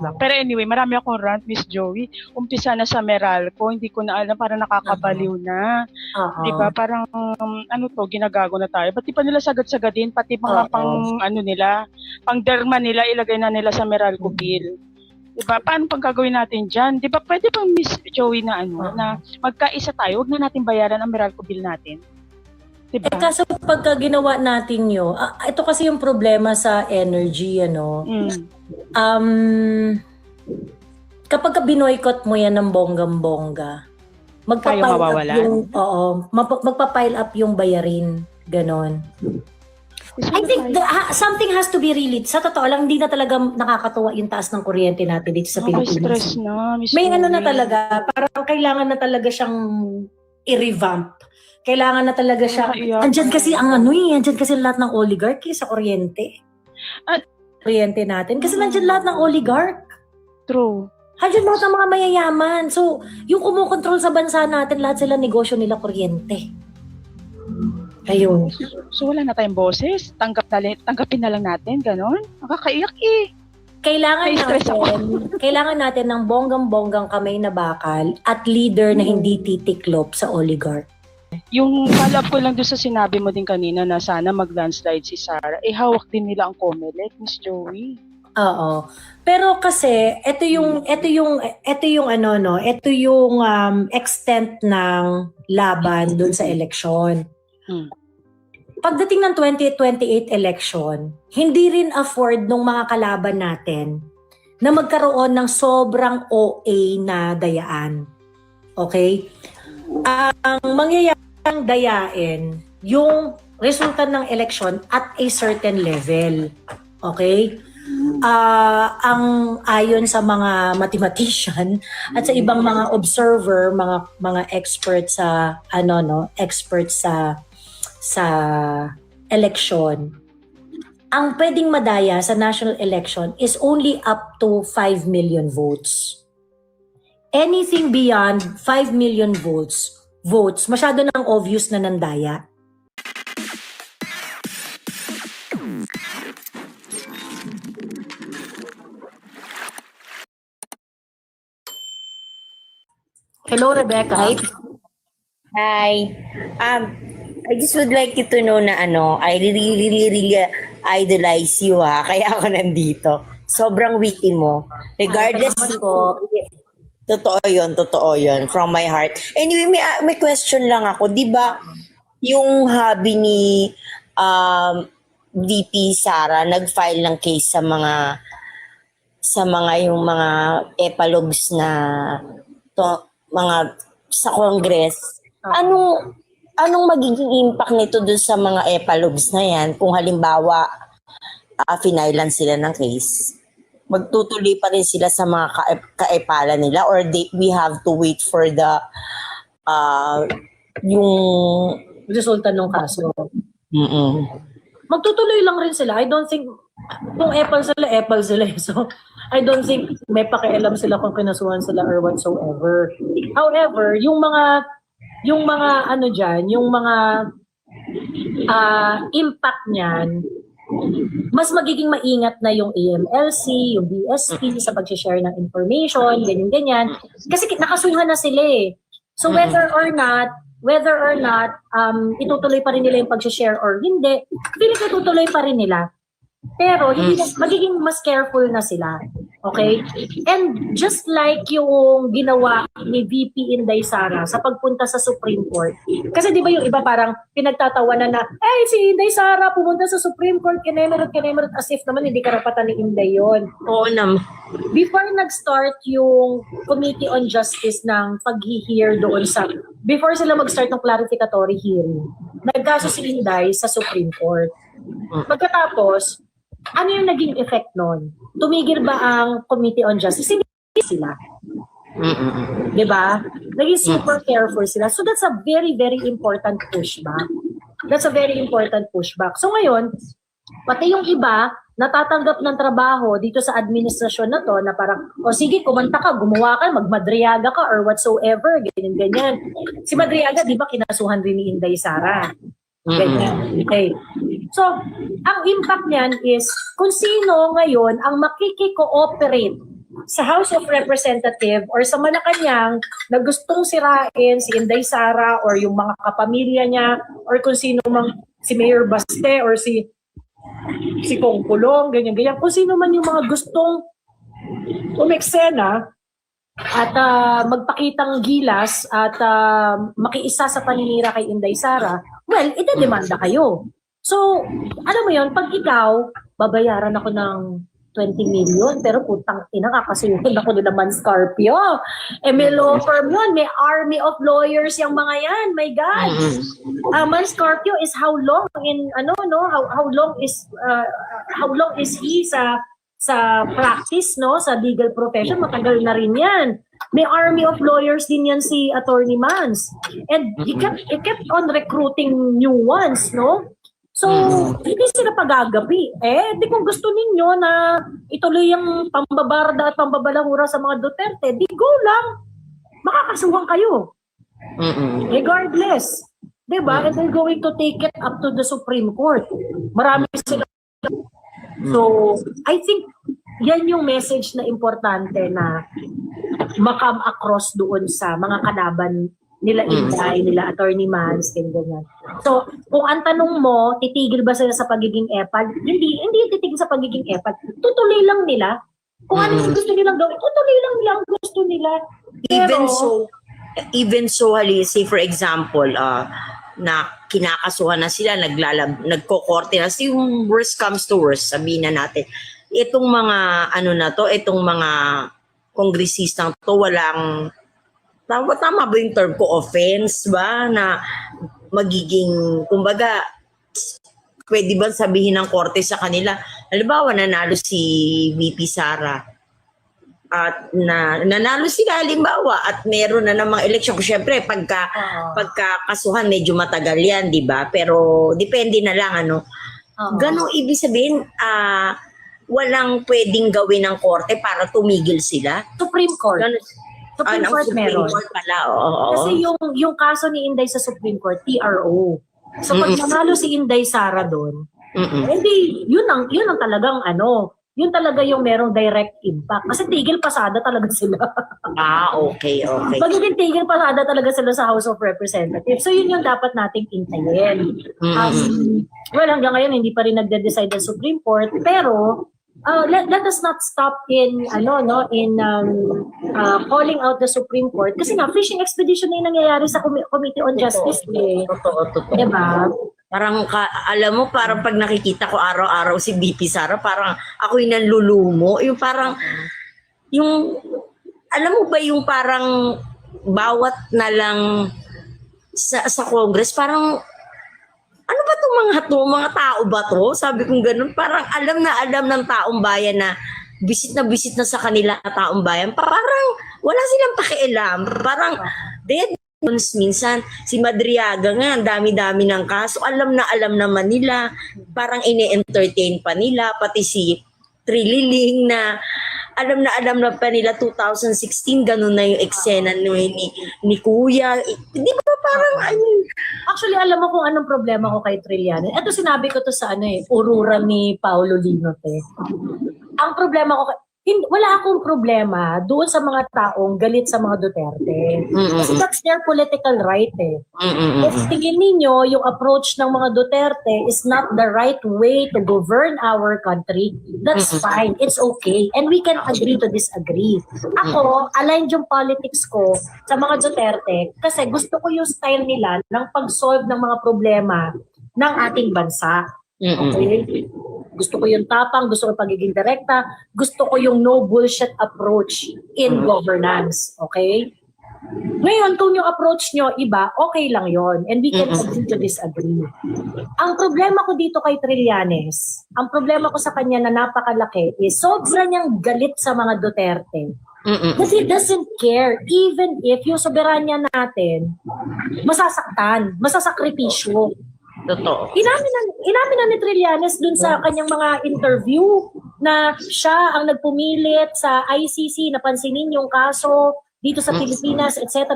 Pero anyway, marami akong rant, Miss Joey. Umpisa na sa Meralco, hindi ko na alam, parang nakakabaliw na. Diba? Parang, ano to, ginagago na tayo. Ba't di pa nila sagad-sagadin, pati mga pang, ano nila, pang derma nila, ilagay na nila sa Meralco bill. Diba? Paano pang gagawin natin dyan? Diba, pwede pang Miss Joey na ano, na magkaisa tayo, huwag na natin bayaran ang Meralco bill natin. Diba? Eh kaso pagka ginawa natin yun, ito kasi yung problema sa energy, ano. Kapag binoykot mo yan ng bonggang-bongga, magpa-pile up yung bayarin, ganon. I think something has to be really, sa totoo lang, hindi na talaga nakakatuwa yung taas ng kuryente natin dito sa Pilipinas. May ano na talaga, parang kailangan na talaga siyang i-revamp. Kailangan na talaga siya. Andyan kasi ang andyan kasi lahat ng oligarch sa kuryente. Kuryente natin. Kasi nandyan lahat ng oligarch. True. Andyan lahat ng mga mayayaman. So, yung kumukontrol sa bansa natin, lahat sila negosyo nila kuryente. Ayun. So wala na tayong boses? Tanggapin na lang natin, ganon? Nakakaiyak eh. Kailangan natin ng bonggang-bonggang kamay na bakal at leader na hindi titiklop sa oligarch. Yung follow-up ko lang doon sa sinabi mo din kanina na sana mag-landslide si Sara, hawak din nila ang COMELEC, Miss Joey. Oo. Pero kasi ito yung extent ng laban doon sa eleksyon. Pagdating ng 2028 election, hindi rin afford ng mga kalaban natin na magkaroon ng sobrang OA na dayaan. Okay? Ang mangyayaring dayain yung resulta ng election at a certain level. Okay? Ang ayon sa mga mathematician at sa ibang mga observer, mga experts sa sa election, ang pwedeng madaya sa national election is only up to 5 million votes. Anything beyond 5 million votes, masyado nang obvious na nandaya. Hello, Rebecca. Hi. I just would like you to know na I really idolize you kaya ako nandito. Sobrang witty mo. Regardless ko, totoo yun, from my heart. Anyway, may question lang ako. Di ba yung hobby ni VP Sara nag-file ng case sa mga yung mga epalogs na sa Congress. Anong magiging impact nito dun sa mga epalogs na yan kung halimbawa finailan sila ng case? Magtutuloy pa rin sila sa mga kaepala nila or we have to wait for the yung resulta ng kaso. Magtutuloy lang rin sila. I don't think kung Apple sila. So I don't think may pakialam sila kung kinasuhan sila or whatsoever. However, yung mga impact niyan, mas magiging maingat na yung AMLC, yung BSP sa pag-share ng information, ganyan. Kasi nakasuhan na sila eh. So whether or not itutuloy pa rin nila yung pag-share or hindi, feeling ko itutuloy pa rin nila. Pero hindi magiging mas careful na sila. Okay? And just like yung ginawa ni VP Inday Sara sa pagpunta sa Supreme Court. Kasi di ba yung iba parang pinagtatawanan na, si Inday Sara pumunta sa Supreme Court, kinemerot as if naman hindi karapatan ni Inday yun. Oo naman. Before nag-start yung Committee on Justice ng pag-hear doon before sila mag-start ng clarificatory hearing, nagkaso si Inday sa Supreme Court. Pagkatapos, ano yung naging effect nun? Tumigil ba ang Committee on Justice? Hindi sila. Diba? Naging super careful sila. So that's a very, very important pushback. So ngayon, pati yung iba, natatanggap ng trabaho dito sa administrasyon na to na parang, sige, kumanta ka, gumawa ka, magmadriaga ka or whatsoever, ganyan. Si Madriaga, di ba, kinasuhan rin ni Inday Sara? Ganyan. Okay. So, ang impact niyan is kung sino ngayon ang makikikooperate sa House of Representative or sa Malacanang na gustong sirain si Inday Sara or yung mga kapamilya niya or kung sino mang si Mayor Baste or si Kong Kulong, ganyan-ganyan. Kung sino man yung mga gustong umeksena at magpakitang gilas at makiisa sa paninira kay Inday Sara, well, itedemanda kayo. So, alam mo yon, pag ikaw, babayaran ako ng 20 million, pero putang ina, kakasuhan ako nila Man Scarpio. May law firm yun, may army of lawyers yung mga yan, my God. Man Scarpio is how long is he sa practice, no, sa legal profession? Matagal na rin yan. May army of lawyers din yan si Attorney Mans. And he kept on recruiting new ones, no? So, hindi sila pagagabi. Di kung gusto ninyo na ituloy yung pambabarda at pambabalahura sa mga Duterte, di go lang. Makakasuhan kayo. Regardless. Diba? And they're going to take it up to the Supreme Court. Marami sila. So, I think yan yung message na importante na makam across doon sa mga kalaban nila Inday, nila Attorney Mans, ganyan. So, kung ang tanong mo, titigil ba sila sa pagiging epal? Hindi titigil sa pagiging epal. Tutuloy lang nila. Kung ano yung gusto nilang gawin, tutuloy lang nila ang gusto nila. Pero, even so, say for example, na kinakasuhan na sila, nagkokorte na. So, yung worst comes to worst, sabihin na natin, itong mga, itong mga kongresistang to, walang, tama ba yung term ko, offense ba, na magiging, kumbaga, pwede ba sabihin ng korte sa kanila, halimbawa, nanalo si VP Sara, at nanalo sila, halimbawa, at meron na namang eleksyon. Siyempre, pagkakasuhan, medyo matagal yan, di ba? Pero, depende na lang, Ganong ibig sabihin, walang pwedeng gawin ng korte para tumigil sila? Supreme Court. Supreme Court meron. Court pala, oo. Kasi yung kaso ni Inday sa Supreme Court, TRO. So pag nanalo si Inday Sara doon, hindi, yun ang talagang yun talaga yung merong direct impact. Kasi tigil pasada talaga sila. Okay. Magiging tigil pasada talaga sila sa House of Representatives. So yun yung dapat nating intayin. Well, hanggang ngayon hindi pa rin nagde-decide ang Supreme Court, pero let us not stop in calling out the Supreme Court kasi nga fishing expedition na yung nangyayari sa Committee on Justice. Totoo. Diba? Parang alam mo, parang pag nakikita ko araw-araw si BP Sara, parang ako'y nanlulumo. Yung parang alam mo ba yung parang bawat na lang sa Congress, parang ano ba itong mga tao ba to? Sabi kong ganun, parang alam ng taong bayan na bisit na sa kanila na taong bayan. Parang wala silang pakialam. Parang dead minsan. Si Madriaga nga, ang dami-dami ng kaso. Alam naman nila. Parang ine-entertain pa nila. Pati si Trililing na alam na pa nila 2016, ganun na yung eksena ni Kuya. Di ba parang Actually, alam mo kung anong problema ko kay Trillanes. Ito sinabi ko to sa urura ni Paolo Linote. Ang problema ko, wala akong problema doon sa mga taong galit sa mga Duterte. Kasi that's their political right If tingin ninyo yung approach ng mga Duterte is not the right way to govern our country, that's fine. It's okay. And we can agree to disagree. Ako, aligned yung politics ko sa mga Duterte kasi gusto ko yung style nila ng pag-solve ng mga problema ng ating bansa. Okay? Gusto ko yung tapang, gusto ko yung pagiging direkta, gusto ko yung no bullshit approach in governance. Okay? Ngayon, kung yung approach nyo iba, okay lang yon, and we can agree to disagree. Ang problema ko dito kay Trillanes, ang problema ko sa kanya na napakalaki is sobra niyang galit sa mga Duterte. Kasi he doesn't care even if yung soberanya natin masasaktan, masasakripisyo. Totoo. Inamin na ni Trillanes dun sa kanyang mga interview na siya ang nagpumilit sa ICC na pansinin yung kaso dito sa Pilipinas, etc.,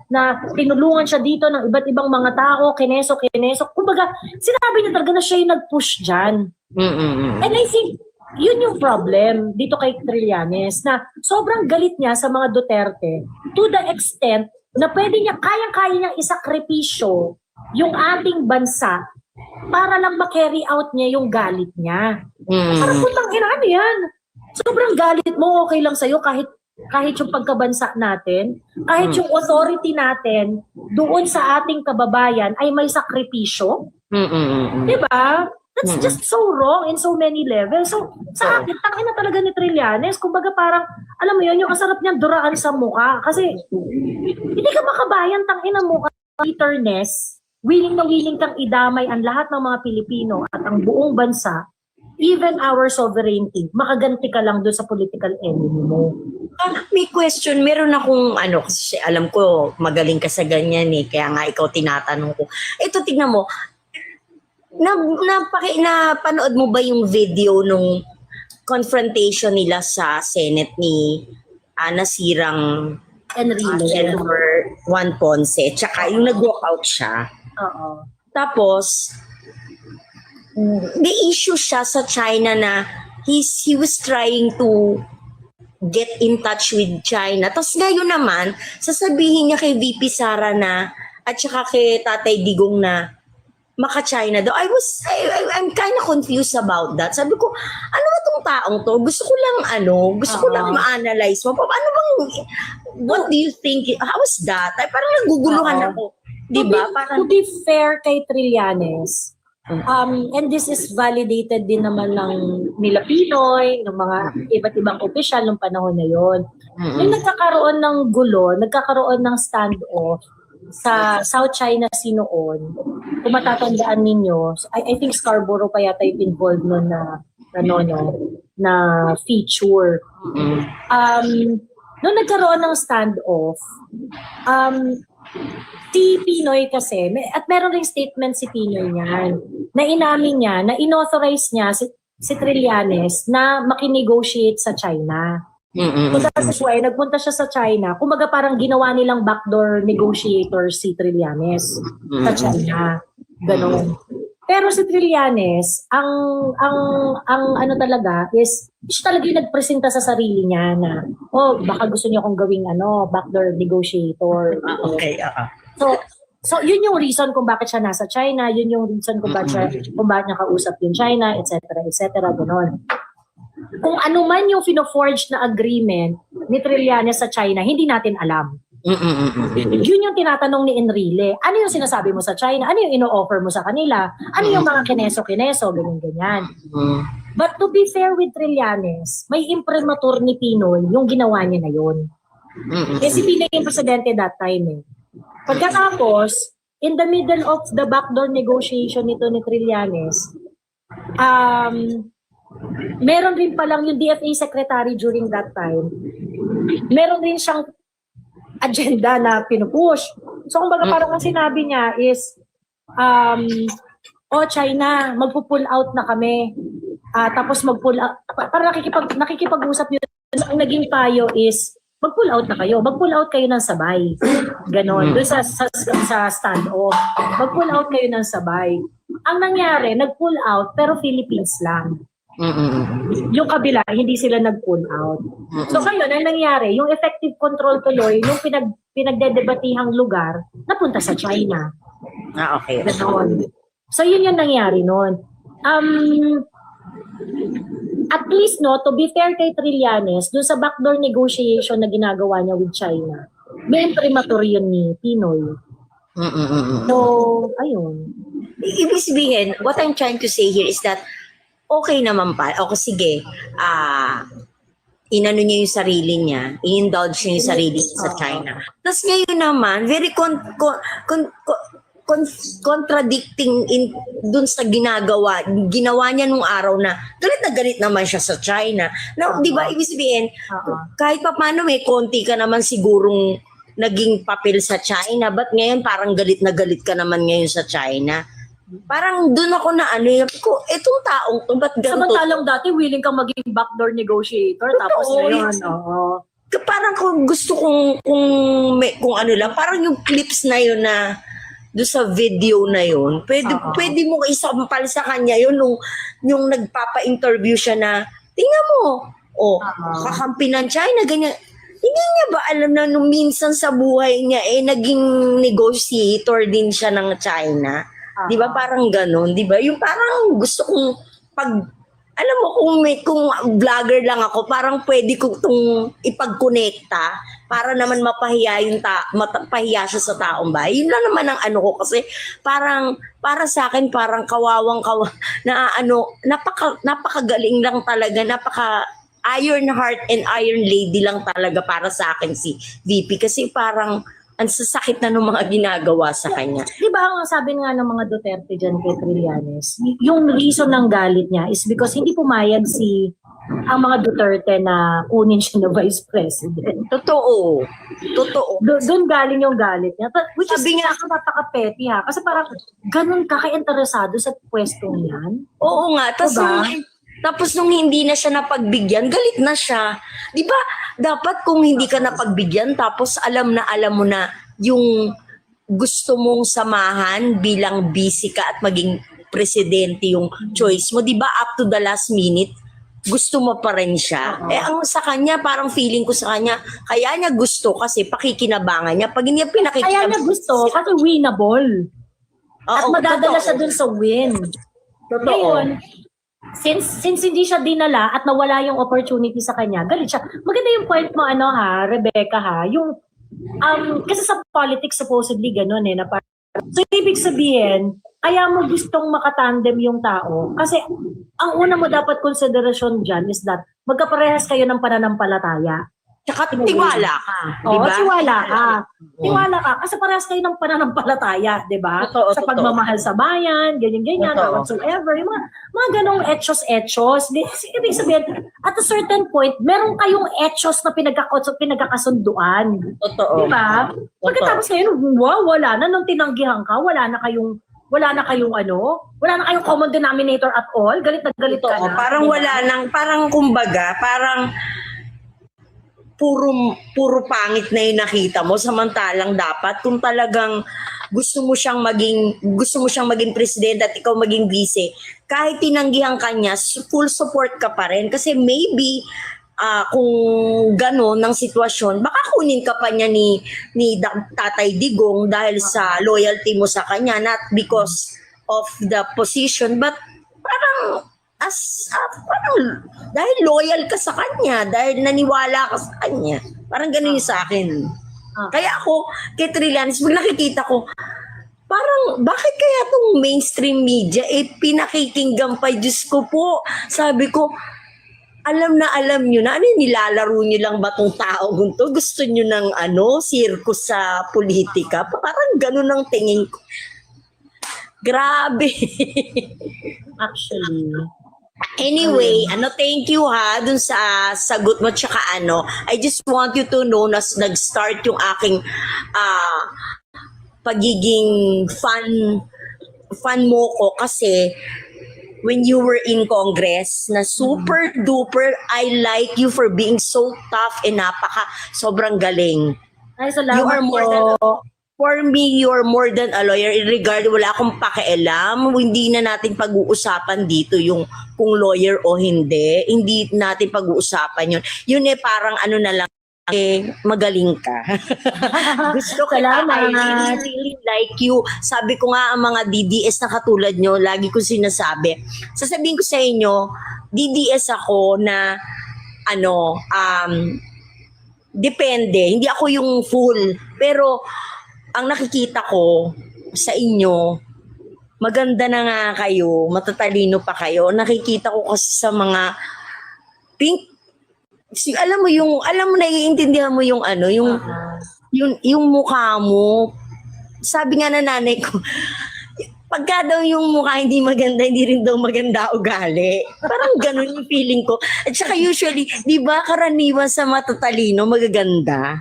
na tinulungan siya dito ng iba't ibang mga tao, kineso. Kumbaga, sinabi niya talaga na siya yung nag-push dyan. And I think, yun yung problem dito kay Trillanes na sobrang galit niya sa mga Duterte to the extent na pwede niya, kayang-kaya niyang isakripisyo yung ating bansa para lang ma-carry out niya yung galit niya. Parang putang ina, ano yan? Sobrang galit mo, okay lang sa'yo kahit yung pagkabansa natin, kahit yung authority natin doon sa ating kababayan ay may sakripisyo. Diba? That's just so wrong in so many levels. So, sa akin, tangin na talaga ni Trillanes. Kumbaga parang, alam mo yun, yung kasarap niyang duraan sa mukha. Kasi, hindi ka makabayan, tangin na mukha. Bitterness, willing na willing kang idamay ang lahat ng mga Pilipino at ang buong bansa, even our sovereignty, makaganti ka lang doon sa political enemy mo. May question, meron akong kasi alam ko magaling ka sa ganyan kaya nga ikaw tinatanong ko. Ito, tignan mo, napanood mo ba yung video nung confrontation nila sa Senate ni nasirang Senator Juan Ponce, tsaka yung nag-walk out siya. Tapos, the issue siya sa China na he was trying to get in touch with China. Tapos ngayon naman, sasabihin niya kay VP Sara na at saka kay Tatay Digong na maka-China daw. I'm kind of confused about that. Sabi ko, ano ba tong taong to? Gusto ko lang ma-analyze mo. Ano bang, what do you think? How is that? Ay, parang naguguluhan ako. Diba? To be fair kay Trillanes, and this is validated din naman ng nila Pinoy, ng mga iba't ibang opisyal ng panahon na yon. Yung nagkakaroon ng gulo, nagkakaroon ng standoff sa South China Sea noon, kung matatandaan ninyo, I think Scarborough pa yata yung involved noon na feature. Nung nagkaroon ng standoff, si Pinoy kasi, at meron ring statement si Pinoy niyan, na inamin niya, na inauthorize niya si Trillanes na makinegotiate sa China. So that's why, nagpunta siya sa China, kumbaga parang ginawa nilang backdoor negotiator si Trillanes sa China. Ganon. Pero si Trillanes, ang ano talaga is, siya talaga yung nagpresenta sa sarili niya na, baka gusto niya akong gawing backdoor negotiator. Okay, So yun yung reason kung bakit siya nasa China, yun yung reason kung bakit niya kausap yung China, etc., gano'n. Kung ano man yung fino-forge na agreement ni Trillanes sa China, hindi natin alam. Yun yung tinatanong ni Enrile. Ano yung sinasabi mo sa China? Ano yung ino-offer mo sa kanila? Ano yung mga kineso, ganyan. But to be fair with Trillanes, may imprimatur ni Pinoy yung ginawa niya na yun. Kasi Pinoy yung presidente that time Pagkatapos, in the middle of the backdoor negotiation nito ni Trillanes, meron rin palang yung DFA secretary during that time, meron rin siyang agenda na pinupush. So, kumbaga parang ang sinabi niya is, China, magpo-pull out na kami. Tapos mag-pull out, parang nakikipag-usap yun. Ang naging payo is, mag-pull out na kayo. Mag-pull out kayo ng sabay. Ganon. Doon sa stand-off. Mag-pull out kayo ng sabay. Ang nangyari, nag-pull out, pero Philippines lang. Yung kabila, hindi sila nag-pull out. So ngayon, ang nangyari, yung effective control tuloy, yung pinagdedebatihang lugar, napunta sa China. Okay. Ganon. So yun yung nangyari noon. At least, to be fair kay Trillanes, dun sa backdoor negotiation na ginagawa niya with China, may imprimatur yun ni Pinoy. So, ayun. Ibig sabihin, what I'm trying to say here is that, okay naman pa, sige, inano niya yung sarili niya, i-indulge niya yung sarili niya sa China. Tapos ngayon naman, very contradicting dun sa ginawa niya nung araw na galit naman siya sa China. Now, di ba, ibig sabihin, kahit pa paano may konti ka naman sigurong naging papel sa China, but ngayon parang galit na galit ka naman ngayon sa China. Parang dun ako na itong taong to, ba't ganito? Samantalang dati, willing kang maging backdoor negotiator, tapos ngayon, parang kung gusto kung ano lang, parang yung clips na yun na doon sa video na yun, pwede mo isampal sa kanya yun yung nagpapa-interview siya na Tingnan mo. Kakampi ng China, ganyan. Hindi niya ba alam na nung minsan sa buhay niya, naging negotiator din siya ng China? Di ba parang ganun? Di ba? Yung parang gusto kong alam mo, kung vlogger lang ako, parang pwede ko itong ipag-connecta para naman mapahiya mapahiya siya sa taong bahay. Yun lang naman ang ano ko kasi parang para sa akin parang napakagaling lang talaga, iron heart and iron lady lang talaga para sa akin si VP kasi parang ang sasakit na ng mga ginagawa sa kanya. Di ba ang sabi nga ng mga Duterte dyan kay Trillanes, yung reason ng galit niya is because hindi pumayag ang mga Duterte na kunin siya na vice president. Totoo. Doon galing yung galit niya. Which sabi is napaka-petty ha. Kasi parang ganun ka ka-interesado sa pwestong yan. Oo nga. Tapos nung hindi na siya napagbigyan, galit na siya. Di ba, dapat kung hindi ka napagbigyan, tapos alam mo na yung gusto mong samahan bilang busy ka at maging presidente yung choice mo. Di ba, up to the last minute, gusto mo pa rin siya. Ang sa kanya, parang feeling ko sa kanya, kaya niya gusto kasi pakikinabangan niya. Pag hindi niya kaya niya gusto kasi winnable. At madadala siya dun sa win. Totoo. Ngayon, since hindi siya dinala at nawala yung opportunity sa kanya, galit siya. Maganda yung point mo, Rebecca yung kasi sa politics supposedly ganun na parang, so ibig sabihin, kaya mo gustong makatandem yung tao kasi ang una mo dapat konsiderasyon dyan is that magkaparehas kayo ng pananampalataya. Tsaka tiwala ka, di ba? Tiwala ka. Tiwala ka. Kasi parehas kayo ng pananampalataya, di ba? Sa pagmamahal sa bayan, ganyan-ganyan, whatsoever. Yung mga ganong etchos. Ibig sabihin, at a certain point, meron kayong etchos na pinagkakasunduan. Totoo. Di ba? Pagkatapos ngayon, wala na. Nung tinanggihan ka, wala na kayong common denominator at all. Galit na galit ka na. Parang wala nang, parang kumbaga, parang puro pangit na yung nakita mo samantalang dapat kung talagang gusto mo siyang maging presidente at ikaw maging vice, kahit tinanggihan ka niya, full support ka pa rin kasi maybe kung gano'n ng sitwasyon, baka kunin ka pa niya ni Tatay Digong dahil sa loyalty mo sa kanya, not because of the position, but parang parang dahil loyal ka sa kanya, dahil naniwala ka sa kanya. Parang ganun yung sa akin. Kaya ako, kay Trillanes, pag nakikita ko, parang, bakit kaya itong mainstream media, pinakikinggan pa, Diyos ko po. Sabi ko, alam nyo na, nilalaro nyo lang ba itong tao to? Gusto nyo ng circus sa politika? Parang ganun ang tingin ko. Grabe. Actually. Anyway, thank you dun sa sagot mo tsaka I just want you to know na nag-start yung aking pagiging fan mo ko kasi when you were in Congress na super duper, I like you for being so tough and sobrang galing. Ay, salamat you are more than for me, you're more than a lawyer. In regard, wala akong pakialam. Hindi na natin pag-uusapan dito yung kung lawyer o hindi. Hindi natin pag-uusapan yun. Yun parang na lang, magaling ka. Gusto ko I really like you. Sabi ko nga ang mga DDS na katulad nyo, lagi ko sinasabi. Sasabihin ko sa inyo, DDS ako na depende. Hindi ako yung full. Pero ang nakikita ko sa inyo, maganda na nga kayo, matatalino pa kayo. Nakikita ko kasi sa mga alam mo naiintindihan mo yung yung mukha mo. Sabi nga na nanay ko, pagka daw yung mukha hindi maganda, hindi rin daw maganda ugali. Parang ganun yung feeling ko. At saka usually, di ba karaniwan sa matatalino, magaganda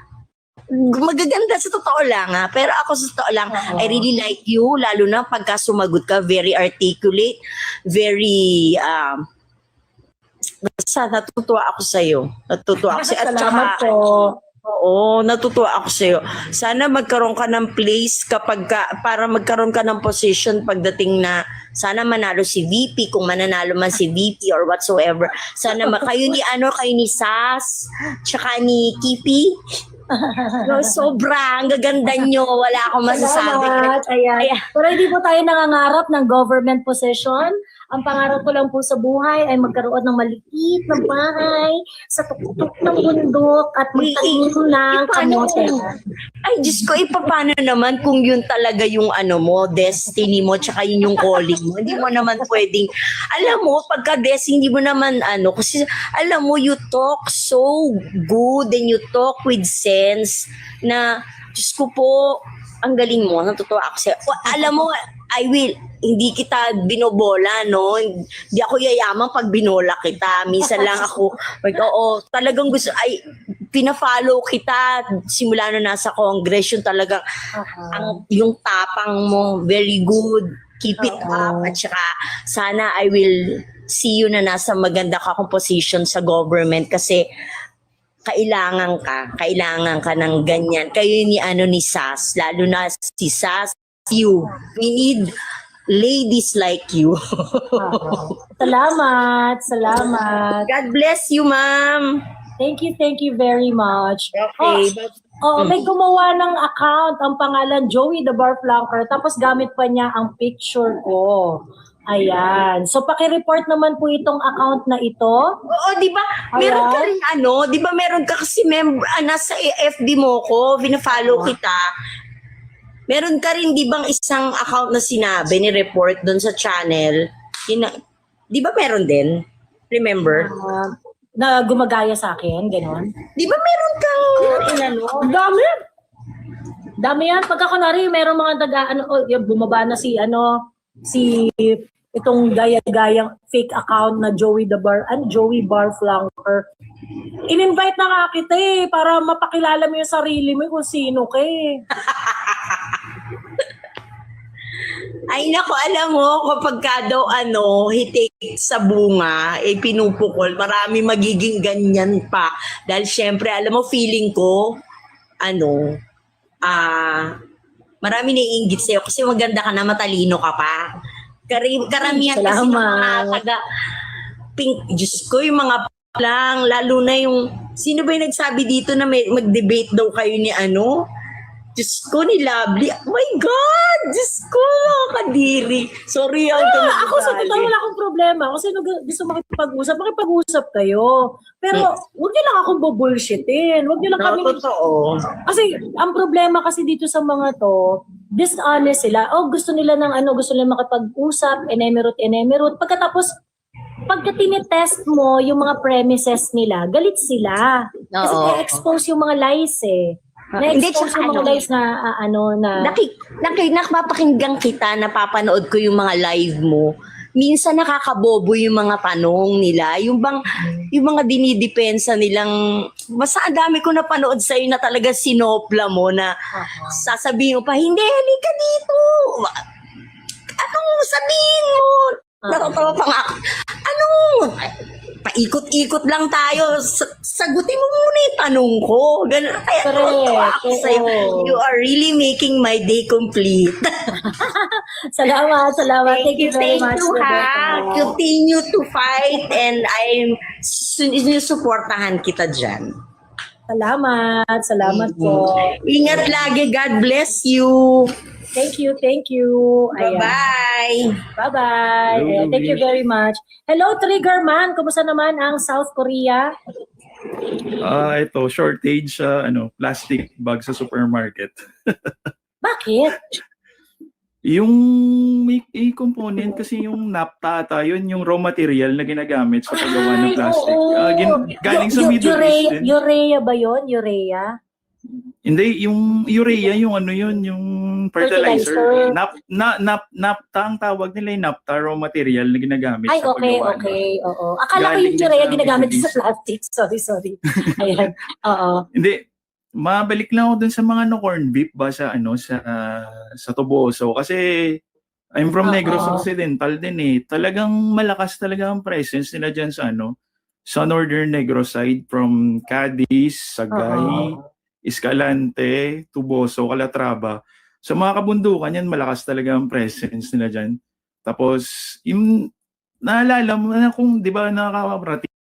sa totoo lang pero ako sa totoo lang, I really like you, lalo na pagka sumagot ka, very articulate, very basta natutuwa ako sa'yo. At salamat po. Oo, natutuwa ako sa'yo. Sana magkaroon ka ng place para magkaroon ka ng position pagdating na sana manalo si VP, kung mananalo man si VP or whatsoever. Sana kayo ni Sas, tsaka ni Kipi. No, sobra, ang gaganda nyo. Wala akong masasabi. Salamat. Ayan. Pero hindi po tayo nangangarap ng government position. Ang pangarap ko lang po sa buhay ay magkaroon ng maliit na bahay sa tuktok ng bundok at magtanim ng kamote. Ay, Diyos ko, paano naman kung yun talaga yung destiny mo, tsaka yun yung calling mo. Hindi mo naman pwedeng, alam mo, pagka-destiny, hindi mo naman kasi alam mo, you talk so good and you talk with sense na, Diyos ko po, ang galing mo, natutuwa ako sa'yo. Alam mo, hindi kita binobola, no? Hindi ako yayaman pag binola kita. Minsan lang ako, talagang pina-follow kita simula na nasa Congress, yung talagang, yung tapang mo, very good. Keep it up. At saka, sana I will see you na nasa maganda ka position sa government kasi kailangan ka ng ganyan. Kayo ni Sas, lalo na si Sas, we need ladies like you. Salamat. God bless you, ma'am. Thank you very much. Okay. May gumawa ng account, ang pangalan Joey the Bar Flanker, tapos gamit pa niya ang picture ko. Ayan. So, paki-report naman po itong account na ito. Oo, di ba? Meron ka rin di ba meron ka kasi nasa FB mo ko, bina-follow kita. Meron ka rin, di bang isang account na sinabi, ni-report doon sa channel? Di ba meron din? Remember? Na gumagaya sa akin, gano'n. Di ba meron kang, Dami yan. Pagka kunwari, meron mga bumaba na si itong gaya-gayang fake account na Joey Bar Flanker. In-invite na nga kita para mapakilala mo yung sarili mo kung sino ka Ay nako, alam mo, kapag daw hitik sa bunga, pinupukol, marami magiging ganyan pa. Dahil syempre, alam mo, feeling ko, marami naiinggit sa'yo kasi maganda ka na, matalino ka pa. Karamihan kasi ng mga Diyos ko, yung mga lang, lalo na yung, sino ba yung nagsabi dito na mag-debate daw kayo ni Diyos ko, ni Lovely. Oh my God! Diyos ko, kadiri. Sorry, ako sa totoo wala akong problema. Kasi gusto makipag-usap kayo. Pero huwag niyo lang akong bubullshitin. Huwag niyo lang kami. Totoo. Kasi ang problema kasi dito sa mga to, dishonest sila. Gusto nila makipag-usap, enemerut. Pagkatapos, pagka tinitest mo yung mga premises nila, galit sila. Kasi na-expose yung mga lies Na-expose yung mga lives na napapakinggan kita, napapanood ko yung mga live mo. Minsan nakakabobo yung mga tanong nila. Yung mga dinidepensa nilang, basta ang dami ko napanood sa'yo na talaga sinopla mo na sasabihin mo pa, hindi, halika dito. Anong sabihin mo? Natatawa pa nga. Paikot-ikot lang tayo. Sagutin mo muna yung tanong ko. Ganun. Kaya ako sa'yo. You are really making my day complete. Salamat. Thank you very much. Continue to fight and supportahan kita dyan. Salamat po. Ingat lagi. God bless you. Thank you. Bye-bye. Bye-bye. Thank you very much. Hello, Triggerman. Kumusta naman ang South Korea? Ito, shortage sa plastic bag sa supermarket. Bakit? Yung may component kasi yung naphtha ata, yun yung raw material na ginagamit sa paggawa ng plastic. Galing sa Middle East. Urea ba yun? Urea? Hindi, yung urea, yung yung fertilizer. Naphtha ang tawag nila, yung naphtha, raw material na ginagamit sa paggawa. Oo. Akala ko yung urea ginagamit sa plastic. Sorry. Ayan. Oo. Hindi, mabalik lang ako dun sa mga corn beef ba sa sa Tubuoso kasi I'm from Negros Occidental din Talagang malakas talaga ang presence nila diyan sa sa Northern Negros side from Cadiz, Sagay, Escalante, Tuboso, Calatrava. Sa mga kabundukan yan, malakas talaga ang presence nila dyan. Tapos, yung naalala mo na kung, di ba, nakakaparating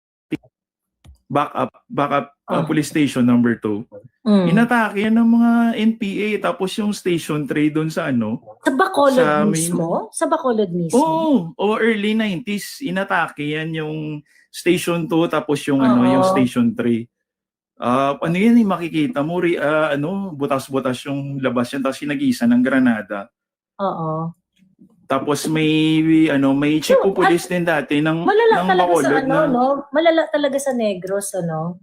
backup police station number 2. Inatake yan ng mga NPA, tapos yung station 3 doon sa ano. Sa Bacolod mismo? Sa Bacolod mismo? Oo, early 90s, inatake yan yung station 2, tapos yung yung station 3. Ano yan, makikita mo, butas-butas yung labas yan, tapos sinagisa ng granada. Oo. Tapos may chief of police din dati ng Bacolod Malala talaga sa Negros, ano?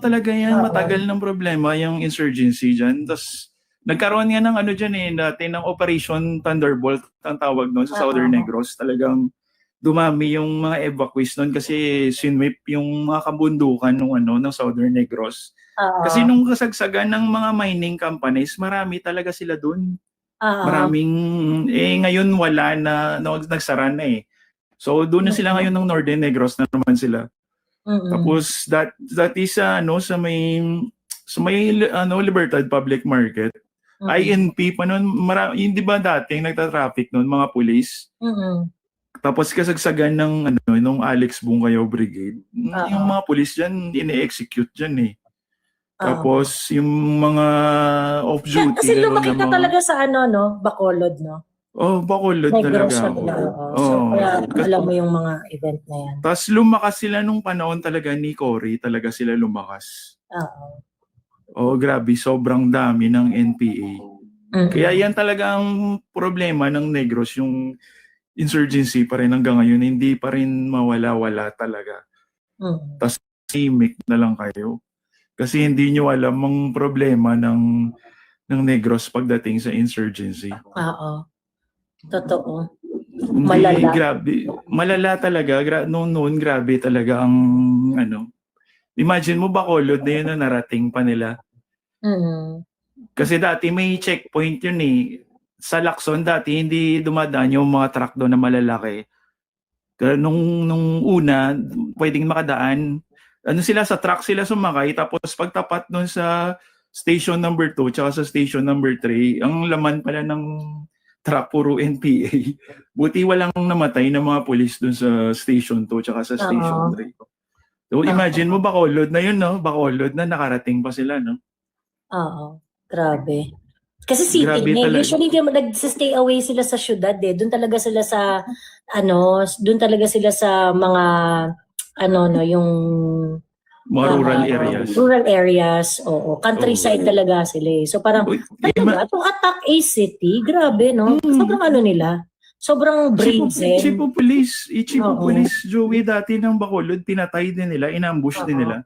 Talaga yan, matagal ng problema yung insurgency diyan. Tapos nagkaroon nga ng diyan dati ng Operation Thunderbolt ang tawag noon sa Southern Negros. Talagang dumami yung mga evacuees noon kasi sinwip yung mga kabundukan ng Southern Negros. Kasi nung kasagsagan ng mga mining companies, marami talaga sila doon. Maraming, ngayon wala na, nagsara na eh. So doon na sila ngayon ng Northern Negros na naman sila. Tapos that is sa may Libertad Public Market. INP pa noon, hindi ba dating nagta-traffic noon mga pulis? Tapos kasagsagan ng Alex Bungayaw Brigade. Yung mga pulis diyan ini-execute diyan eh. Tapos yung mga off-duty. Kasi lumaki ka talaga sa Bacolod, no? Bacolod Negros talaga. So, kaya alam mo yung mga event na yan. Tapos lumakas sila nung panahon talaga ni Cory, talaga sila lumakas. Grabe, sobrang dami ng NPA. Kaya yan talaga ang problema ng Negros, yung insurgency pa rin hanggang ngayon, hindi pa rin mawala-wala talaga. Tapos imik na lang kayo. Kasi hindi nyo alam ang problema ng Negros pagdating sa insurgency. Totoo. Malala. Grabe. Malala talaga. Noon, grabe talaga ang Imagine mo Bacolod na yun na narating pa nila. Kasi dati may checkpoint yun eh. Sa Lacson dati hindi dumadaan yung mga truck doon na malalaki. Nung una, pwedeng makadaan. Sa truck sila sumakay, tapos pagtapat doon sa station number 2 tsaka sa station number 3, ang laman pala ng truck puro NPA. Buti walang namatay na mga pulis doon sa station 2 tsaka sa station 3. So imagine mo Bacolod na yun, no? Bacolod na nakarating pa sila, no? Grabe. Kasi city, usually nag-stay away sila sa syudad eh. Doon talaga sila sa mga yung mga rural areas. Rural areas, countryside talaga sila eh. So parang, to attack a city, grabe, no? Sobrang nila. Sobrang brave din. Chief of Police, Joey, dati ng Bacolod, pinatay din nila, inambush din nila.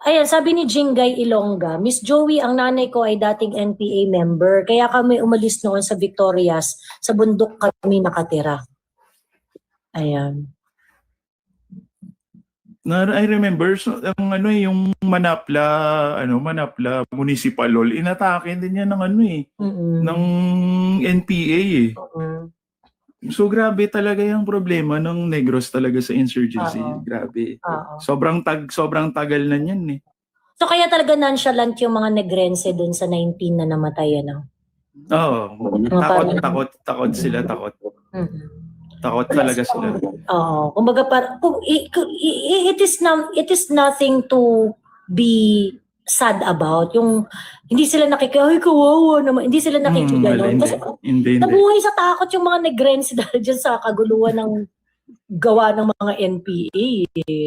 Ayan, sabi ni Jingay Ilongga, Miss Joey, ang nanay ko ay dating NPA member, kaya kami umalis noon sa Victorias, sa bundok kami nakatira. Ayan. I remember yung Manapla Municipal Hall, inatake din yan ng ng NPA eh. So grabe talaga yung problema ng Negros talaga sa insurgency. Grabe. Sobrang tagal na niyan eh. So kaya talaga nonchalant yung mga Negrense dun sa 19 na namatay Takot sila. Takot talaga sila. Kumbaga it is nothing to be sad about. Yung hindi sila kawawa naman. Hindi sila nakikigano'n. Kasi nabuhay sa takot yung mga Negrense dahil dyan sa kaguluhan ng gawa ng mga NPA.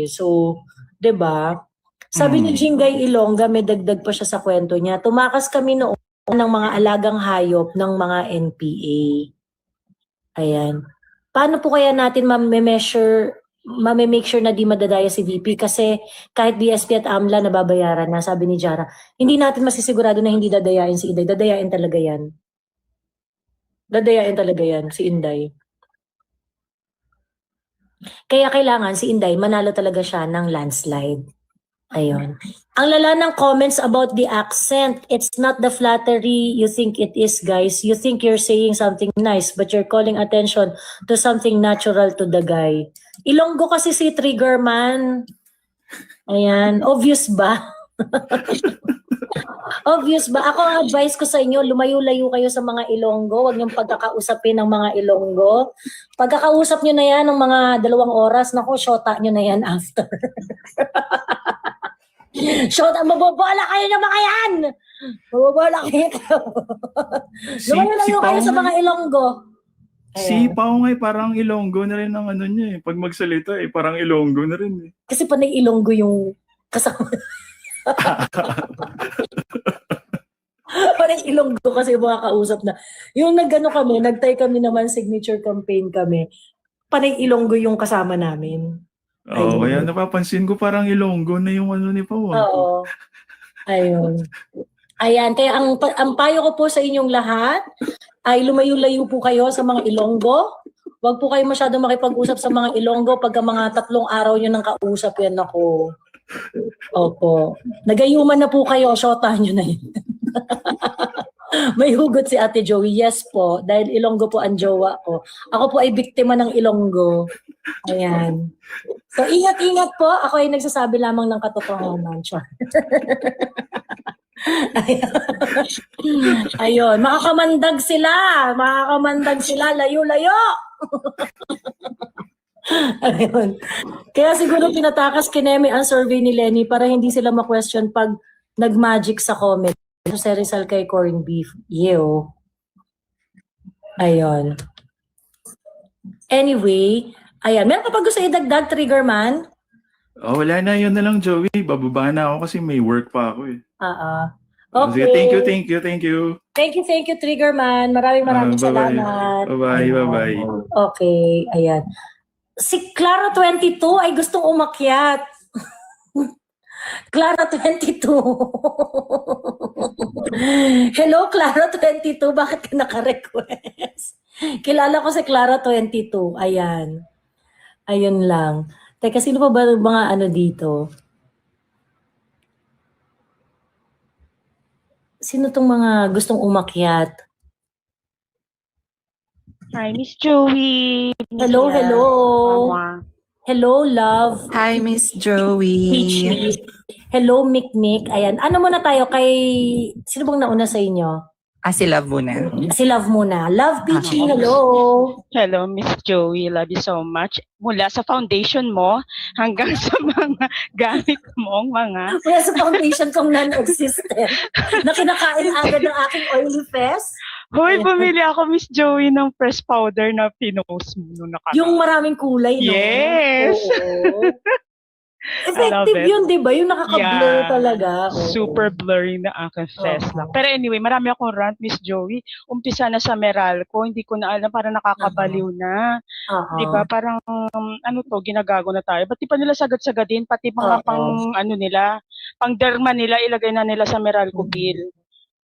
So, 'di ba? Sabi ni Jingay Ilongga, may dagdag pa siya sa kwento niya. Tumakas kami noon ng mga alagang hayop ng mga NPA. Ayan. Paano po kaya natin ma-make sure na di madadaya si VP? Kasi kahit BSP at AMLA nababayaran na, sabi ni Jara, hindi natin masisigurado na hindi dadayain si Inday. Dadayain talaga yan. Si Inday. Kaya kailangan si Inday, manalo talaga siya ng landslide. Ayun. Ang lala ng comments about the accent, it's not the flattery you think it is, guys. You think you're saying something nice, but you're calling attention to something natural to the guy. Ilonggo kasi si Trigger Man. Ayan. Obvious ba? Obvious ba? Ako ang advice ko sa inyo, lumayo-layo kayo sa mga Ilonggo. Huwag niyong pagkakausapin ng mga Ilonggo. Pagkakausap niyo na yan ng mga 2 oras, naku, shota niyo na yan after. Shota, mabobola kayo ng mga yan! Mabobola kayo. Lumayo-layo kayo sa mga Ilonggo. Si Pao nga parang Ilonggo na rin ang ano niya eh. Pag magsalita parang Ilonggo na rin eh. Kasi panay Ilonggo yung kasama. Parang Ilonggo kasi yung mga kausap na. Yung nagtay kami naman, signature campaign kami. Panay Ilonggo yung kasama namin. Oo, kaya napapansin ko parang Ilonggo na yung ano ni Pao. Oo. Ayun. Ayan, kaya ang payo ko po sa inyong lahat ay lumayo-layo po kayo sa mga Ilonggo. Huwag po kayo masyado makipag-usap sa mga Ilonggo pagka mga 3 araw nyo nang kausap yan ako. Opo. Nagayuman na po kayo, shota nyo na yun. May hugot si Ate Joey. Yes po, dahil Ilonggo po ang jowa ko. Ako po ay biktima ng Ilonggo. Ayan. So, ingat-ingat po. Ako ay nagsasabi lamang ng katotohanan. Ayun. Makakamandag sila. Layo-layo. Ayun. Kaya siguro pinatakas kineme ang survey ni Lenny para hindi sila ma-question pag nag-magic sa comment. Si Rizal kay corned beef. Ew. Ayun. Anyway, ayan. Meron ka pa gusto idagdag, Trigger Man? Oh, wala na, yun na lang, Joey. Bababa na ako kasi may work pa ako eh. Okay. Sige, thank you. Thank you, Trigger Man. Maraming salamat. Bye-bye. Okay, ayan. Si Clara 22 ay gustong umakyat. Clara 22. Hello, Clara 22. Bakit ka naka-request? Kilala ko si Clara 22. Ayan. Ayun lang. Teka, sino pa ba mga ano dito? Sino tong mga gustong umakyat? Hi, Miss Joey. Hello. Mama. Hello, love. Hi, Miss Joey. Peachy. Hello, Mikmik. Ayan. Ano muna tayo kay... Sino bang nauna sa inyo? Si Love muna. Si Love muna. Love, Peachy. Hello. Hello, Miss Joey. Love you so much. Mula sa foundation mo hanggang sa mga gamit mong mga... Mula sa foundation kong non-existent na kinakain agad ng aking oily face. Hoy, bumili ako, Miss Joey, ng fresh powder na pinost mo nung nakaraan. Yung maraming kulay, no? Yes! Oo. Effective yun, di ba? Yung nakaka-blur talaga. Oo. Super blurry na aking face lang. Pero anyway, marami akong rant, Miss Joey. Umpisa na sa Meralco, hindi ko na alam, parang nakakabaliw na. Diba? Parang, ginagago na tayo. Ba't di pa nila sagad-sagadin? Pati mga pang derma nila, ilagay na nila sa Meralco bill.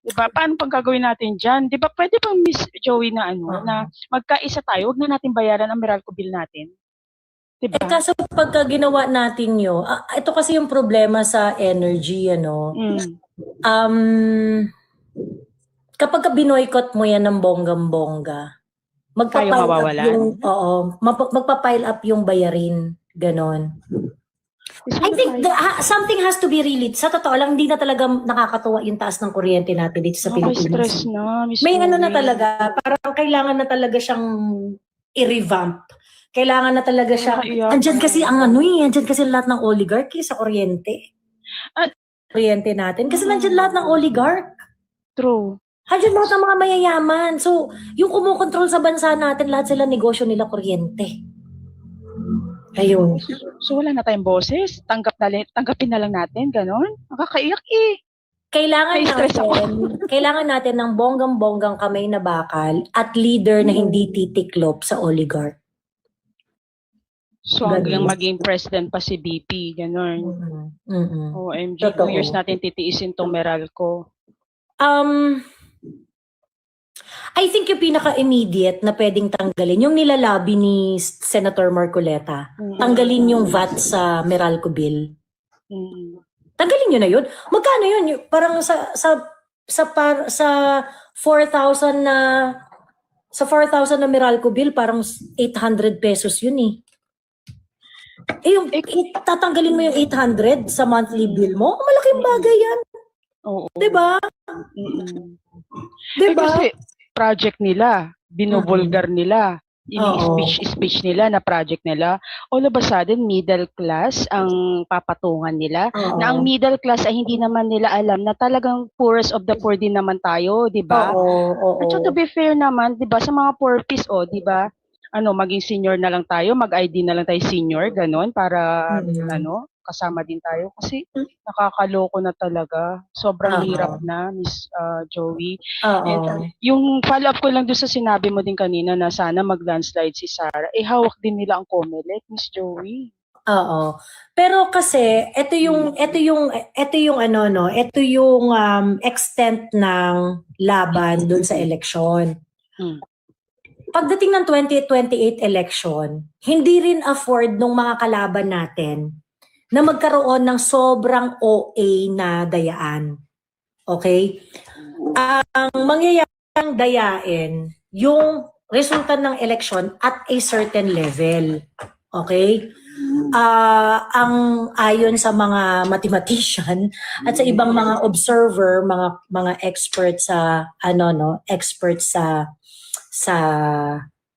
Diba? Paano pang gagawin natin dyan? Diba? Pwede bang Miss Joey na na magkaisa tayo, huwag na natin bayaran ang Meralco bill natin? Diba? Kaso pagka ginawa natin yun, ito kasi yung problema sa energy, kapag binoykot mo yan ng bonggang-bongga, magpa-pile up yung bayarin. Ganon. I think something has to be really, sa totoo lang, hindi na talaga nakakatuwa yung taas ng kuryente natin dito sa Pilipinas. Stress na, Miss May Joey. na talaga, parang kailangan na talaga siyang i-revamp. Kailangan na talaga siya. Andyan kasi andyan kasi lahat ng oligarchy sa kuryente. Kuryente natin. Kasi nandyan lahat ng oligarch. True. Andyan lahat ng mga mayayaman. So, yung kumukontrol sa bansa natin, lahat sila negosyo nila kuryente. Ayun. So wala na tayong boses? Tanggapin na lang natin, ganon? Nakakaiyak eh. Kailangan natin ng bonggang-bonggang kamay na bakal at leader na hindi titiklop sa oligarch. So hanggang maging president pa si BP, gano'n. OMG, 2 years natin titiisin tong Meralco. I think yung pinaka-immediate na pwedeng tanggalin, yung nilalabi ni Senator Marcoleta, tanggalin yung VAT sa Meralco bill. Tanggalin nyo na yun. Magkano yun? Parang sa 4,000 na 4,000 na Meralco bill, parang 800 pesos yun eh. Tatanggalin mo yung 800 sa monthly bill mo, malaking bagay yan. Oo. 'Diba? Mm. Diba? Kasi project nila, binubulgar nila, ini-speech nila na project nila. All of a sudden, middle class ang papatungan nila. Na ang middle class ay hindi naman nila alam na talagang poorest of the poor din naman tayo, di ba? At so to be fair naman, di ba, sa mga poor piece, di ba, maging senior na lang tayo, mag-ID na lang tayo senior, ganon, para, kasama din tayo. Kasi nakakaloko na talaga. Sobrang hirap na, Miss Joey. And yung follow-up ko lang doon sa sinabi mo din kanina na sana mag-landslide si Sarah, hawak din nila ang COMELEC, Miss Joey. Oo. Pero kasi ito yung extent ng laban doon sa eleksyon. Pagdating ng 2028 election, hindi rin afford ng mga kalaban natin na magkaroon ng sobrang OA na dayaan. Okay? Ang mangyayaring dayain yung resulta ng election at a certain level. Okay? Ang ayon sa mga mathematician at sa ibang mga observer, mga experts sa sa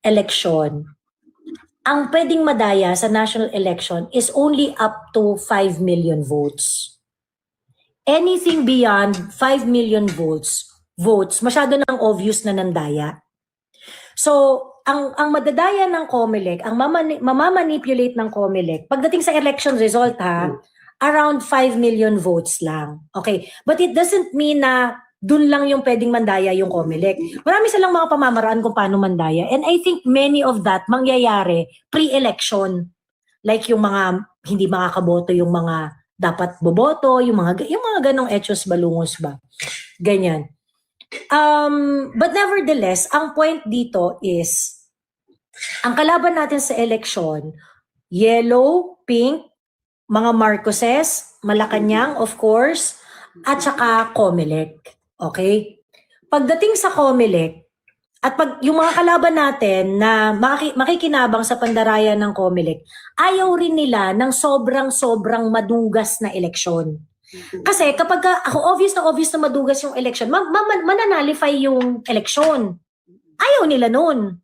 election, ang pwedeng madaya sa national election is only up to 5 million votes. Anything beyond 5 million votes, masyado nang obvious na nandaya. So, ang madadaya ng COMELEC, ang mamamanipulate ng COMELEC, pagdating sa election result around 5 million votes lang. Okay, but it doesn't mean na dun lang yung pwedeng mandaya yung COMELEC. Marami silang mga pamamaraan kung paano mandaya. And I think many of that mangyayari pre-election. Like yung mga hindi makakaboto, yung mga dapat boboto, yung mga ganong etos balungos ba. Ganyan. But nevertheless, ang point dito is, ang kalaban natin sa election, yellow, pink, mga Marcoses, Malacanang, of course, at saka COMELEC. Okay? Pagdating sa COMELEC, at pag yung mga kalaban natin na makikinabang sa pandarayan ng COMELEC, ayaw rin nila ng sobrang madugas na eleksyon. Kasi kapag obvious na madugas yung election, mananalify yung eleksyon. Ayaw nila nun.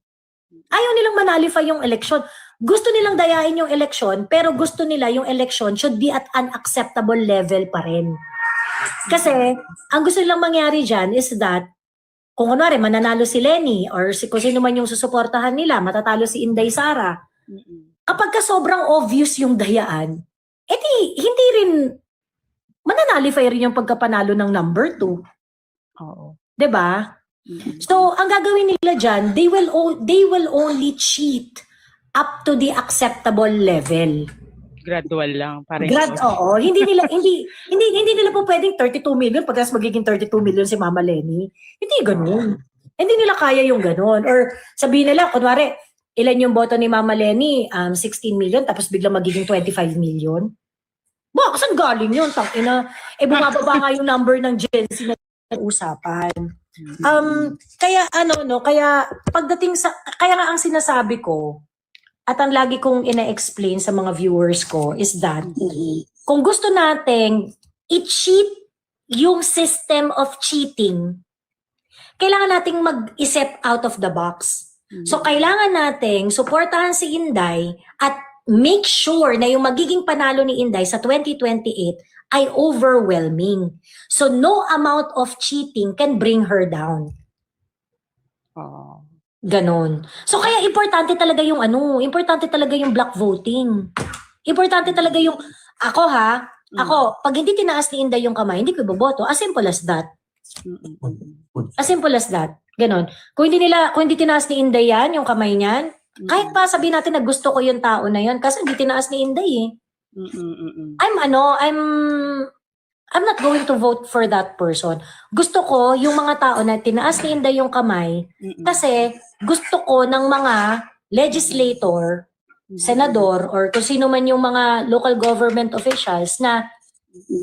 Ayaw nilang manalify yung eleksyon. Gusto nilang dayain yung eleksyon, pero gusto nila yung eleksyon should be at an acceptable level pa rin. Kasi, ang gusto nilang mangyari dyan is that, kung kunwari, mananalo si Lenny or kung sino man yung susuportahan nila, matatalo si Inday Sara. Kapag ka sobrang obvious yung dayaan, edi hindi rin, mananalify rin yung pagkapanalo ng number 2. Oo. 'Di ba? So, ang gagawin nila dyan, they will only cheat up to the acceptable level. Gradual lang. Oo. Hindi nila po pwedeng 32 million pagkas magiging 32 million si Mama Lenny. Hindi ganoon. Hindi nila kaya yung ganoon. Or sabihin nila, kunwari, ilan yung boto ni Mama Lenny? 16 million, tapos biglang magiging 25 million. Ba, saan galing yun? Tangina. Bumababa nga yung number ng Gen Z na usapan. Kaya pagdating sa, kaya nga ang sinasabi ko, at ang lagi kong ina-explain sa mga viewers ko is that kung gusto nating i-cheat yung system of cheating, kailangan nating mag-isip out of the box. So kailangan nating suportahan si Inday at make sure na yung magiging panalo ni Inday sa 2028 ay overwhelming. So no amount of cheating can bring her down. Ganon. So kaya importante talaga yung block voting. Importante talaga yung, ako, pag hindi tinaas ni Inday yung kamay, hindi ko iboboto. As simple as that. As simple as that. Ganon. Kung hindi tinaas ni Inday yan, yung kamay niyan, kahit pa sabihin natin na gusto ko yung tao na yun, kasi hindi tinaas ni Inday eh. I'm not going to vote for that person. Gusto ko yung mga tao na tinaas ni Inday yung kamay kasi gusto ko ng mga legislator, senador, or kung sino man yung mga local government officials na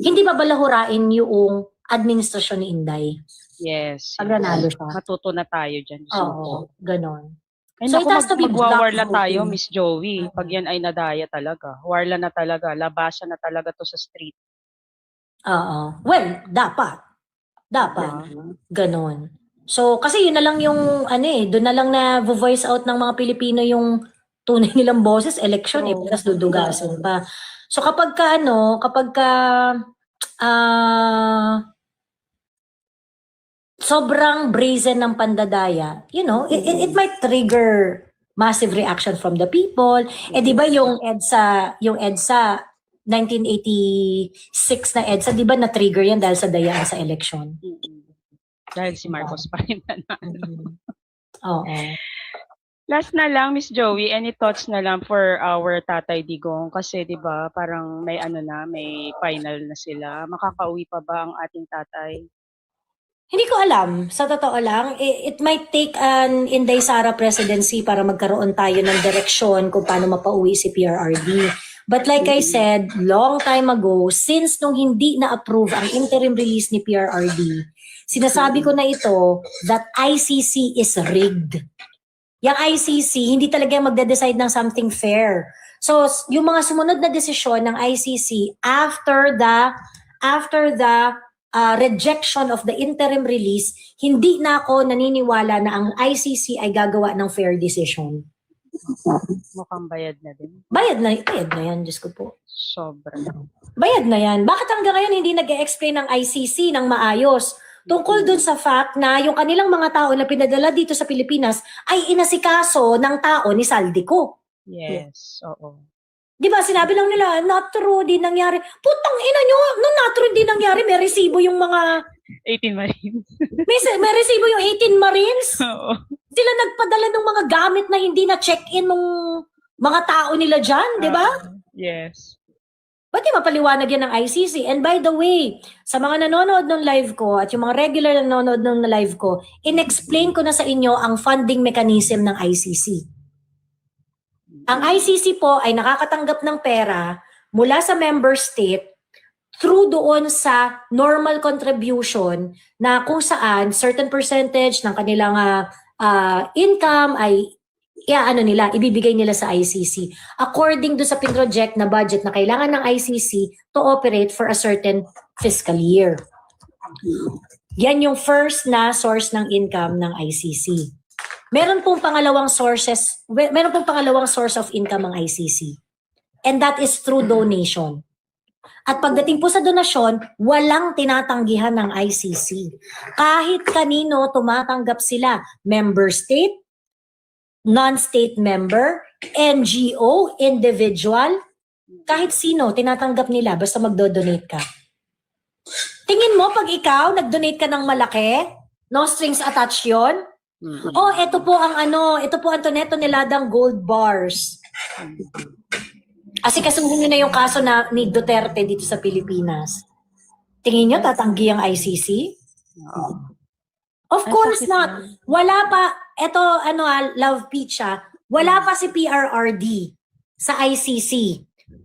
hindi babalahurain yung administrasyon ni Inday. Yes. Pag nanalo siya. Matuto na tayo dyan. Oo, ganon. Ay, So, naku, it has to be magwawarla black tayo, voting. Miss Joey. Pag yan ay nadaya talaga. Warla na talaga. Labasan na talaga to sa street. Oo. Well, dapat. Dapat. Ganon. So, kasi yun na lang yung, doon na lang na voice out ng mga Pilipino yung tunay nilang boses, election, plus dudugasan pa. So, kapag sobrang brazen ng pandadaya, it might trigger massive reaction from the people. Di ba yung EDSA 1986 na EDSA, di ba na-trigger yan dahil sa dayaan sa election? Dahil si Marcos pa rin Oo. Last na lang, Miss Joey, any thoughts na lang for our Tatay Digong? Kasi 'di ba, parang may may final na sila. Makakauwi pa ba ang ating tatay? Hindi ko alam. Sa totoo lang, it might take an Inday Sara presidency para magkaroon tayo ng direksyon kung paano mapauwi si PRRD. But like I said, long time ago, since nung hindi na-approve ang interim release ni PRRD, sinasabi ko na ito that ICC is rigged. Yung ICC, hindi talaga magde-decide ng something fair. So, yung mga sumunod na desisyon ng ICC after the rejection of the interim release, hindi na ako naniniwala na ang ICC ay gagawa ng fair decision. Mukhang bayad na din. Bayad na yan, Diyos ko po. Sobra. Bayad na yan. Bakit hanggang ngayon hindi nag-explain ng ICC ng maayos? Tungkol dun sa fact na yung kanilang mga tao na pinadala dito sa Pilipinas ay inasikaso ng tao ni Saldico. Yes, oo. Di ba, sinabi lang nila, not true, di nangyari. Putang ina nyo, nung not true, di nangyari, may resibo yung mga... 18 Marines. may resibo yung 18 Marines. Oo. Sila nagpadala ng mga gamit na hindi na check-in ng mga tao nila dyan, di ba? Yes. Ba't di mapaliwanag yan ng ICC? And by the way, sa mga nanonood ng live ko at yung mga regular na nanonood ng live ko, in-explain ko na sa inyo ang funding mechanism ng ICC. Ang ICC po ay nakakatanggap ng pera mula sa member state through doon sa normal contribution na kung saan certain percentage ng kanilang income ay ibibigay nila sa ICC according do sa pinroject na budget na kailangan ng ICC to operate for a certain fiscal year. Yan yung first na source ng income ng ICC. Meron pong pangalawang source of income ng ICC. And that is through donation. At pagdating po sa donasyon, walang tinatanggihan ng ICC. Kahit kanino tumatanggap sila, member state, non-state member, NGO, individual, kahit sino, tinatanggap nila basta magdo-donate ka. Tingin mo, pag ikaw, nag-donate ka ng malaki, no strings attached yun? Oh, ito po ang Antoneto Niladang gold bars. Kasi kasuhin nyo na yung kaso ni Duterte dito sa Pilipinas. Tingin nyo, tatanggi ang ICC? Of course not. Wala pa, Love Peach, wala pa si PRRD sa ICC.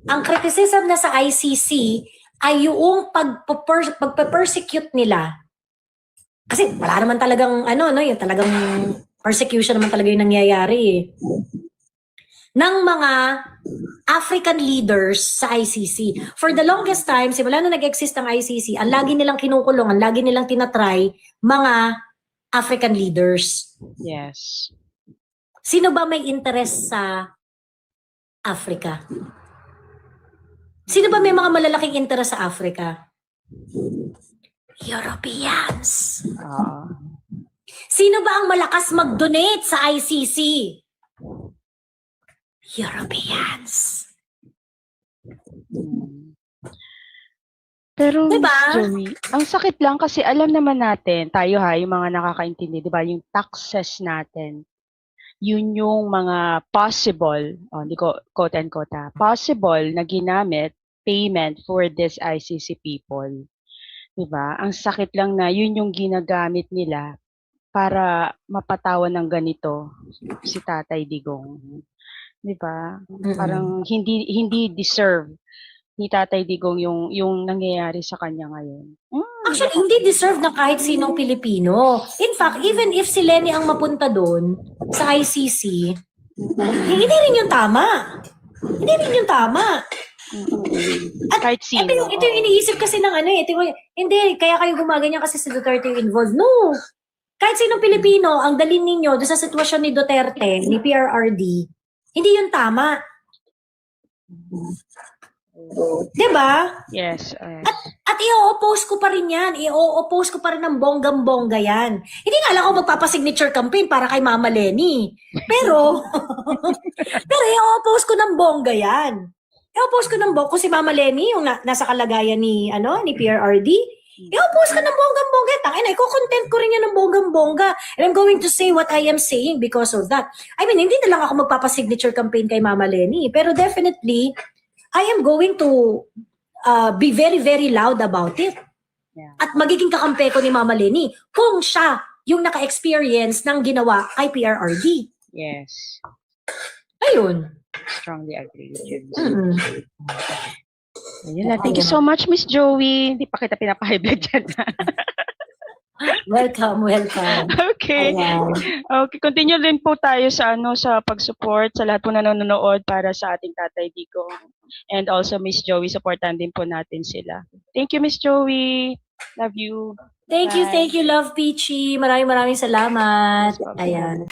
Ang criticism na sa ICC ay yung pagpe-persecute nila. Kasi wala naman talagang, yung talagang persecution naman talaga yung nangyayari ng mga African leaders sa ICC. For the longest time, simula na nag-exist ang ICC, ang lagi nilang kinukulong, ang lagi nilang tinatry, mga African leaders. Yes. Sino ba may interest sa Africa? Sino ba may mga malalaking interest sa Africa? Europeans. Sino ba ang malakas mag-donate sa ICC? Europeans. Pero, diba? Joey, ang sakit lang kasi alam naman natin, tayo yung mga nakakaintindi, di ba, yung taxes natin, yun yung mga possible, hindi ko quote and quote possible na ginamit payment for this ICC people. Di ba? Ang sakit lang na yun yung ginagamit nila para mapatawan ng ganito si Tatay Digong. Di ba? Parang hindi deserve ni Tatay Digong yung nangyayari sa kanya ngayon. Actually, hindi deserve na kahit sinong Pilipino. In fact, even if si Lenny ang mapunta doon sa ICC, hindi rin yung tama. Hindi rin yung tama. Kahit sino. Ito yung iniisip kasi ng ano eh. Hindi, kaya kayo gumaganyan kasi si Duterte yung involved. No! Kahit sinong Pilipino, ang dalin ninyo doon sa sitwasyon ni Duterte, ni PRRD, hindi yun tama. Diba? Yes. At i-oppose ko pa rin yan. I-oppose ko pa rin ng bonggang-bongga yan. Hindi nga lang ako magpapasignature campaign para kay Mama Lenny. Pero i-oppose ko ng bongga yan. I-oppose ko ng bongga. Kung si Mama Lenny, yung nasa kalagayan ni PRRD, i-oppose ko ng bonggang-bongga. Tangina, i-content ko rin yan ng bonggang-bongga. And I'm going to say what I am saying because of that. I mean, hindi na lang ako magpapasignature campaign kay Mama Lenny. Pero definitely, I am going to be very, very loud about it. Yeah. At magiging kakampi ko ni Mama Lenny kung siya yung naka-experience ng ginawa kay PRRD. Yes. Ayun. Strongly agree with you. Mm-hmm. Ayun na. Thank you so much, Miss Joey. Hindi pa kita pinapa-high-blood dyan. Welcome. Okay. Ayan. Okay, continue din po tayo sa sa pag-support sa lahat po na nanonood para sa ating Tatay Digong. And also Miss Joey, supportan din po natin sila. Thank you, Miss Joey. Love you. Thank you, love Peachy. Maraming salamat. Ayan.